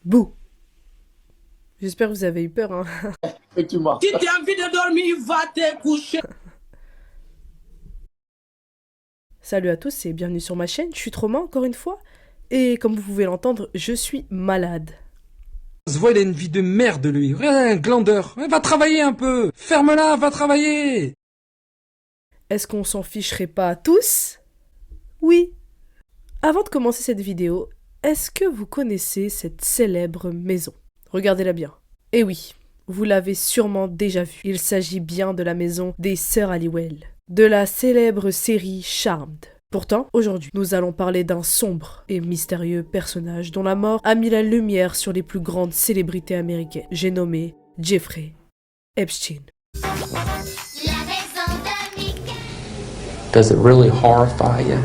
Bouh. J'espère que vous avez eu peur, hein. Effectivement. Si tu as envie de dormir, va te coucher. Salut à tous et bienvenue sur ma chaîne, je suis Trauma encore une fois. Et comme vous pouvez l'entendre, je suis malade. Se voit, il a une vie de merde, lui. Ouais, un glandeur. Ouais, va travailler un peu. Ferme-la, va travailler. Est-ce qu'on s'en ficherait pas tous? Oui. Avant de commencer cette vidéo, est-ce que vous connaissez cette célèbre maison? Regardez-la bien. Eh oui, vous l'avez sûrement déjà vue. Il s'agit bien de la maison des sœurs Halliwell, de la célèbre série Charmed. Pourtant, aujourd'hui, nous allons parler d'un sombre et mystérieux personnage dont la mort a mis la lumière sur les plus grandes célébrités américaines. J'ai nommé Jeffrey Epstein. Does it really horrify you?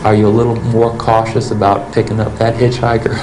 Are you a little more cautious about picking up that hitchhiker?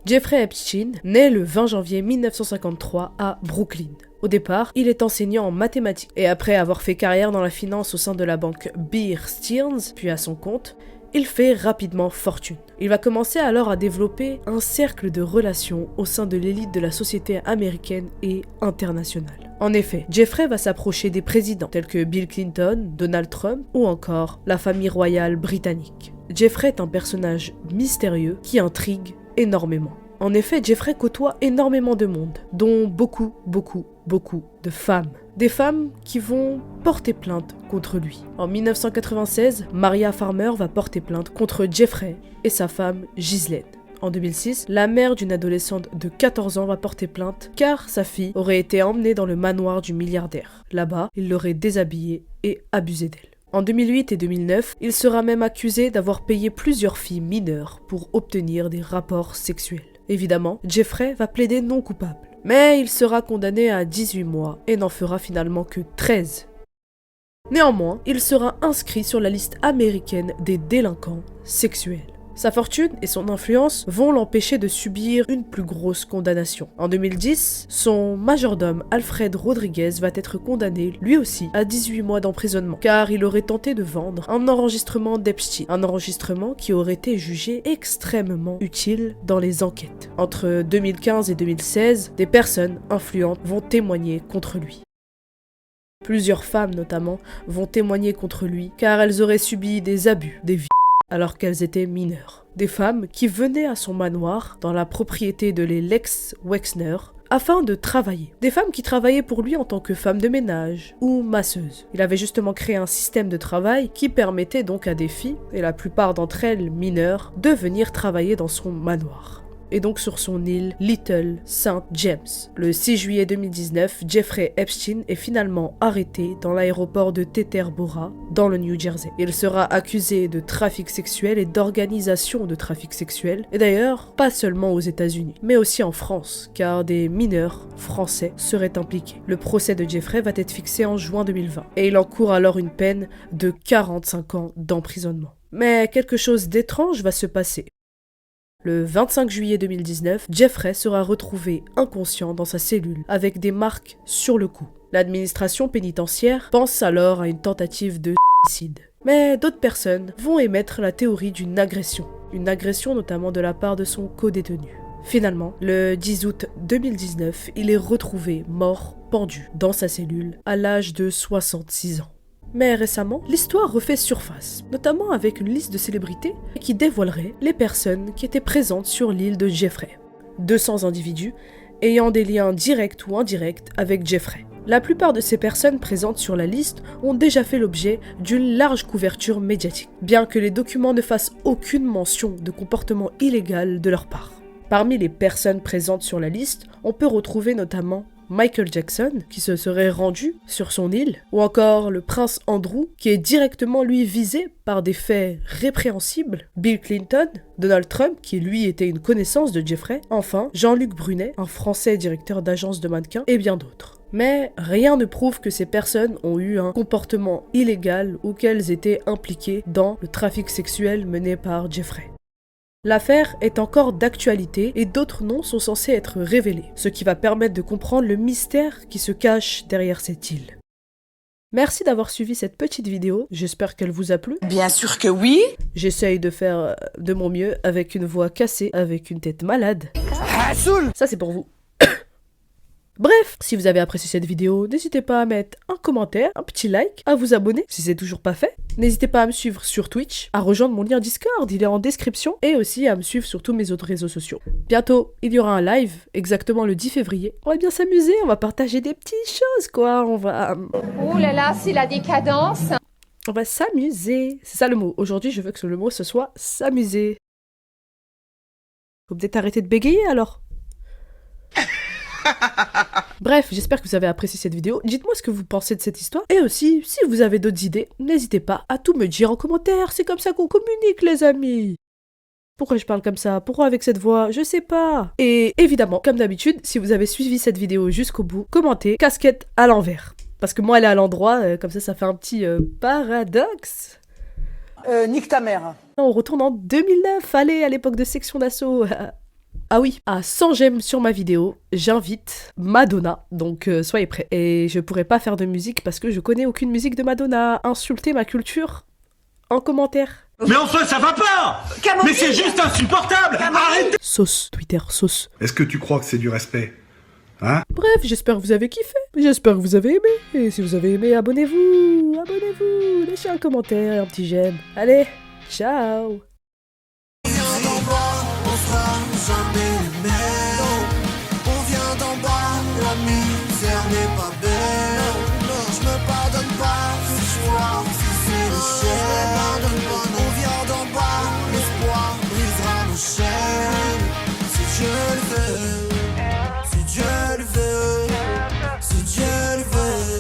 Jeffrey Epstein naît le 20 janvier 1953 à Brooklyn. Au départ, il est enseignant en mathématiques et après avoir fait carrière dans la finance au sein de la banque Bear Stearns, puis à son compte, il fait rapidement fortune. Il va commencer alors à développer un cercle de relations au sein de l'élite de la société américaine et internationale. En effet, Jeffrey va s'approcher des présidents tels que Bill Clinton, Donald Trump ou encore la famille royale britannique. Jeffrey est un personnage mystérieux qui intrigue énormément. En effet, Jeffrey côtoie énormément de monde, dont beaucoup de femmes. Des femmes qui vont porter plainte contre lui. En 1996, Maria Farmer va porter plainte contre Jeffrey et sa femme Ghislaine. En 2006, la mère d'une adolescente de 14 ans va porter plainte car sa fille aurait été emmenée dans le manoir du milliardaire. Là-bas, il l'aurait déshabillée et abusé d'elle. En 2008 et 2009, il sera même accusé d'avoir payé plusieurs filles mineures pour obtenir des rapports sexuels. Évidemment, Jeffrey va plaider non coupable, mais il sera condamné à 18 mois et n'en fera finalement que 13. Néanmoins, il sera inscrit sur la liste américaine des délinquants sexuels. Sa fortune et son influence vont l'empêcher de subir une plus grosse condamnation. En 2010, son majordome Alfred Rodriguez va être condamné lui aussi à 18 mois d'emprisonnement car il aurait tenté de vendre un enregistrement d'Epstein, un enregistrement qui aurait été jugé extrêmement utile dans les enquêtes. Entre 2015 et 2016, des personnes influentes vont témoigner contre lui. Plusieurs femmes notamment vont témoigner contre lui car elles auraient subi des abus, des viols, alors qu'elles étaient mineures. Des femmes qui venaient à son manoir, dans la propriété de les Lex Wexner, afin de travailler. Des femmes qui travaillaient pour lui en tant que femme de ménage ou masseuse. Il avait justement créé un système de travail qui permettait donc à des filles, et la plupart d'entre elles mineures, de venir travailler dans son manoir. Et donc sur son île Little St. James. Le 6 juillet 2019, Jeffrey Epstein est finalement arrêté dans l'aéroport de Teterboro, dans le New Jersey. Il sera accusé de trafic sexuel et d'organisation de trafic sexuel, et d'ailleurs, pas seulement aux États-Unis, mais aussi en France, car des mineurs français seraient impliqués. Le procès de Jeffrey va être fixé en juin 2020, et il encourt alors une peine de 45 ans d'emprisonnement. Mais quelque chose d'étrange va se passer. Le 25 juillet 2019, Jeffrey sera retrouvé inconscient dans sa cellule avec des marques sur le cou. L'administration pénitentiaire pense alors à une tentative de suicide. Mais d'autres personnes vont émettre la théorie d'une agression notamment de la part de son codétenu. Finalement, le 10 août 2019, il est retrouvé mort, pendu, dans sa cellule, à l'âge de 66 ans. Mais récemment, l'histoire refait surface, notamment avec une liste de célébrités qui dévoilerait les personnes qui étaient présentes sur l'île de Jeffrey. 200 individus ayant des liens directs ou indirects avec Jeffrey. La plupart de ces personnes présentes sur la liste ont déjà fait l'objet d'une large couverture médiatique, bien que les documents ne fassent aucune mention de comportement illégal de leur part. Parmi les personnes présentes sur la liste, on peut retrouver notamment Michael Jackson, qui se serait rendu sur son île, ou encore le prince Andrew, qui est directement lui visé par des faits répréhensibles, Bill Clinton, Donald Trump, qui lui était une connaissance de Jeffrey, enfin Jean-Luc Brunet, un Français directeur d'agence de mannequins, et bien d'autres. Mais rien ne prouve que ces personnes ont eu un comportement illégal ou qu'elles étaient impliquées dans le trafic sexuel mené par Jeffrey. L'affaire est encore d'actualité et d'autres noms sont censés être révélés, ce qui va permettre de comprendre le mystère qui se cache derrière cette île. Merci d'avoir suivi cette petite vidéo, j'espère qu'elle vous a plu. Bien sûr que oui. J'essaye de faire de mon mieux avec une voix cassée, avec une tête malade. Ça c'est pour vous. Bref, si vous avez apprécié cette vidéo, n'hésitez pas à mettre un commentaire, un petit like, à vous abonner si c'est toujours pas fait. N'hésitez pas à me suivre sur Twitch, à rejoindre mon lien Discord, il est en description, et aussi à me suivre sur tous mes autres réseaux sociaux. Bientôt, il y aura un live, exactement le 10 février. On va bien s'amuser, on va partager des petites choses quoi, on va... Oh là là, c'est la décadence. On va s'amuser. C'est ça le mot. Aujourd'hui, je veux que le mot ce soit s'amuser. Faut peut-être arrêter de bégayer alors. Bref, j'espère que vous avez apprécié cette vidéo. Dites-moi ce que vous pensez de cette histoire. Et aussi, si vous avez d'autres idées, n'hésitez pas à tout me dire en commentaire. C'est comme ça qu'on communique, les amis. Pourquoi je parle comme ça? Pourquoi avec cette voix? Je sais pas. Et évidemment, comme d'habitude, si vous avez suivi cette vidéo jusqu'au bout, commentez casquette à l'envers. Parce que moi, elle est à l'endroit, comme ça fait un petit paradoxe. Nique ta mère. On retourne en 2009, allez, à l'époque de Section d'Assaut. Ah oui, à 100 j'aime sur ma vidéo, j'invite Madonna, donc soyez prêts. Et je pourrais pas faire de musique parce que je connais aucune musique de Madonna. Insultez ma culture en commentaire. Mais enfin, ça va pas! Mais c'est juste insupportable! Arrêtez! Sauce, Twitter, sauce. Est-ce que tu crois que c'est du respect? Hein? Bref, j'espère que vous avez kiffé. J'espère que vous avez aimé. Et si vous avez aimé, abonnez-vous. Abonnez-vous. Laissez un commentaire et un petit j'aime. Allez, ciao. On vient d'en bas, la misère n'est pas belle. Je me pardonne pas ce soir si c'est le ciel.